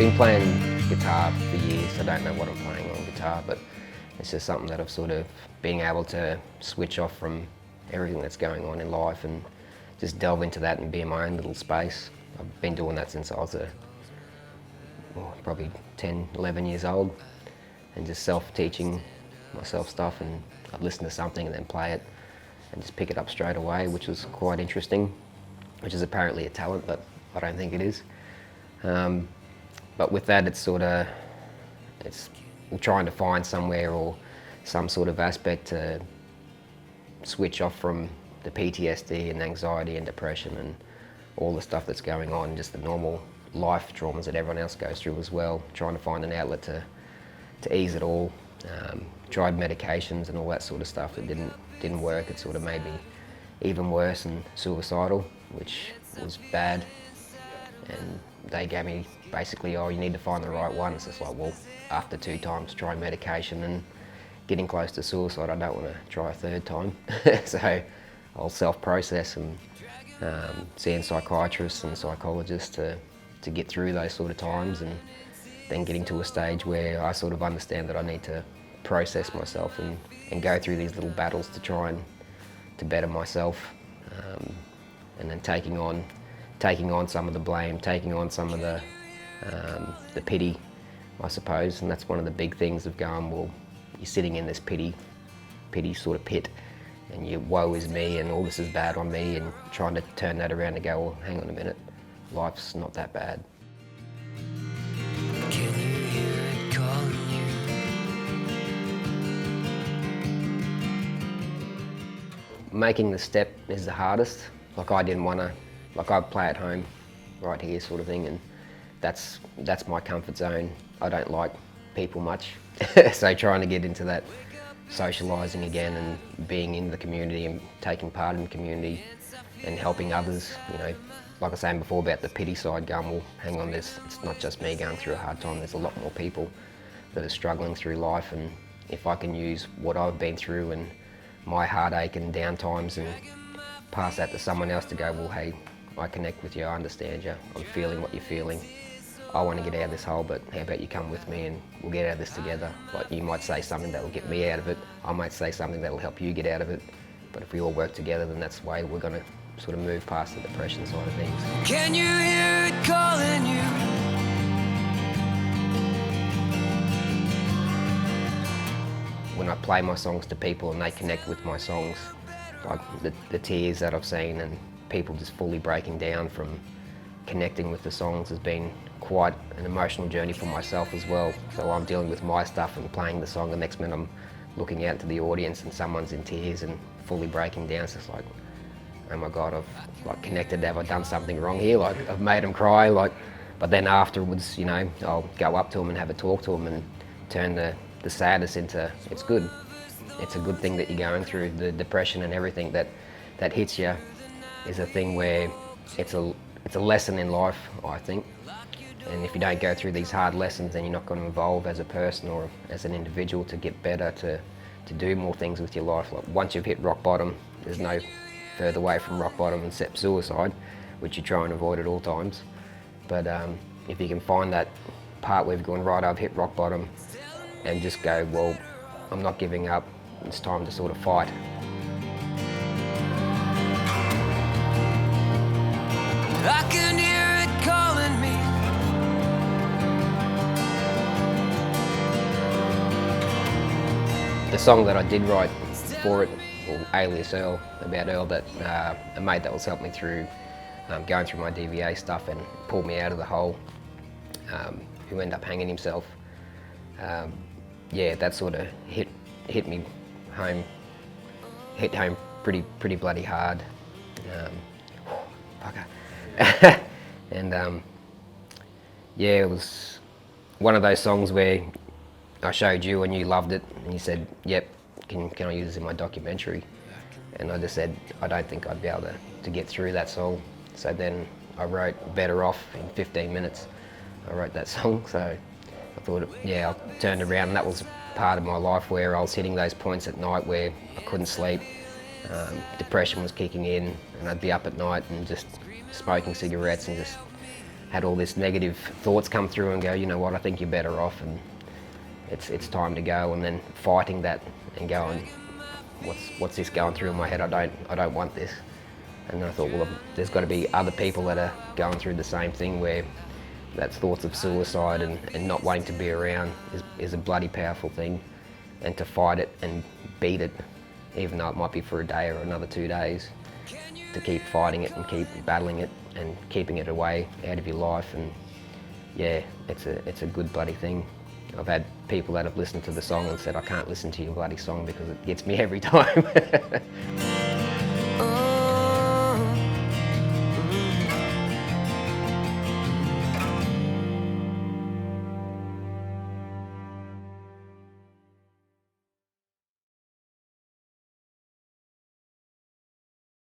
been playing guitar for years. I don't know what I'm playing on guitar, but it's just something that I've sort of been able to switch off from everything that's going on in life and just delve into that and be in my own little space. I've been doing that since I was probably 10, 11 years old, and just self-teaching myself stuff, and I'd listen to something and then play it and just pick it up straight away, which was quite interesting, which is apparently a talent, but I don't think it is. But with that, it's trying to find somewhere or some sort of aspect to switch off from the PTSD and anxiety and depression and all the stuff that's going on, just the normal life traumas that everyone else goes through as well, trying to find an outlet to ease it all. Tried medications and all that sort of stuff. It didn't work. It sort of made me even worse and suicidal, which was bad. And they gave me basically, oh, you need to find the right one. It's just like, well, after 2 times trying medication and getting close to suicide, I don't want to try a 3rd time. So I'll self-process and seeing psychiatrists and psychologists to get through those sort of times, and then getting to a stage where I sort of understand that I need to process myself and go through these little battles to try and to better myself, and then taking on some of the blame, taking on some of the pity, I suppose. And that's one of the big things of going, well, you're sitting in this pity sort of pit, and you woe is me and all this is bad on me, and trying to turn that around and go, well, hang on a minute, life's not that bad. Can you hear it calling you? Making the step is the hardest. Like, I didn't want to, like, I play at home right here sort of thing, and that's my comfort zone. I don't like people much. So trying to get into that socialising again and being in the community and taking part in the community and helping others, you know, like I was saying before about the pity side, going, well, hang on, it's not just me going through a hard time, there's a lot more people that are struggling through life, and if I can use what I've been through and my heartache and down times and pass that to someone else to go, well, hey, I connect with you, I understand you, I'm feeling what you're feeling. I want to get out of this hole, but how about you come with me and we'll get out of this together. Like, you might say something that will get me out of it, I might say something that will help you get out of it, but if we all work together, then that's the way we're going to sort of move past the depression side of things. Can you hear it calling you? When I play my songs to people and they connect with my songs, like the tears that I've seen and people just fully breaking down from connecting with the songs has been quite an emotional journey for myself as well. So I'm dealing with my stuff and playing the song, the next minute I'm looking out to the audience and someone's in tears and fully breaking down. So it's like, oh my God, I've like connected. Have I done something wrong here? Like, I've made them cry. Like, but then afterwards, you know, I'll go up to them and have a talk to them and turn the sadness into, it's good. It's a good thing that you're going through. The depression and everything that hits you is a thing where it's a lesson in life, I think. And if you don't go through these hard lessons, then you're not going to evolve as a person or as an individual to get better, to do more things with your life. Like, once you've hit rock bottom, there's no further away from rock bottom except suicide, which you try and avoid at all times. But if you can find that part where you've gone, right, I've hit rock bottom, and just go, well, I'm not giving up, it's time to sort of fight. I can hear it calling me. The song that I did write for it, or Alias Earl, about Earl, that a mate that was helping me through going through my DVA stuff and pulled me out of the hole, who ended up hanging himself. Yeah, that sort of hit home pretty bloody hard. And yeah, it was one of those songs where I showed you and you loved it, and you said, yep, can I use this in my documentary? And I just said, I don't think I'd be able to get through that song. So then I wrote Better Off in 15 minutes. I wrote that song, so I thought, yeah, I turned around, and that was part of my life where I was hitting those points at night where I couldn't sleep. Depression was kicking in, and I'd be up at night and just smoking cigarettes and just had all this negative thoughts come through and go, you know what, I think you're better off, and it's time to go. And then fighting that and going, what's this going through in my head? I don't want this. And then I thought, well, there's got to be other people that are going through the same thing, where that's thoughts of suicide and not wanting to be around is a bloody powerful thing. And to fight it and beat it, even though it might be for a day or another 2 days, to keep fighting it and keep battling it and keeping it away out of your life. And yeah, it's a good bloody thing. I've had people that have listened to the song and said, I can't listen to your bloody song because it gets me every time. Oh,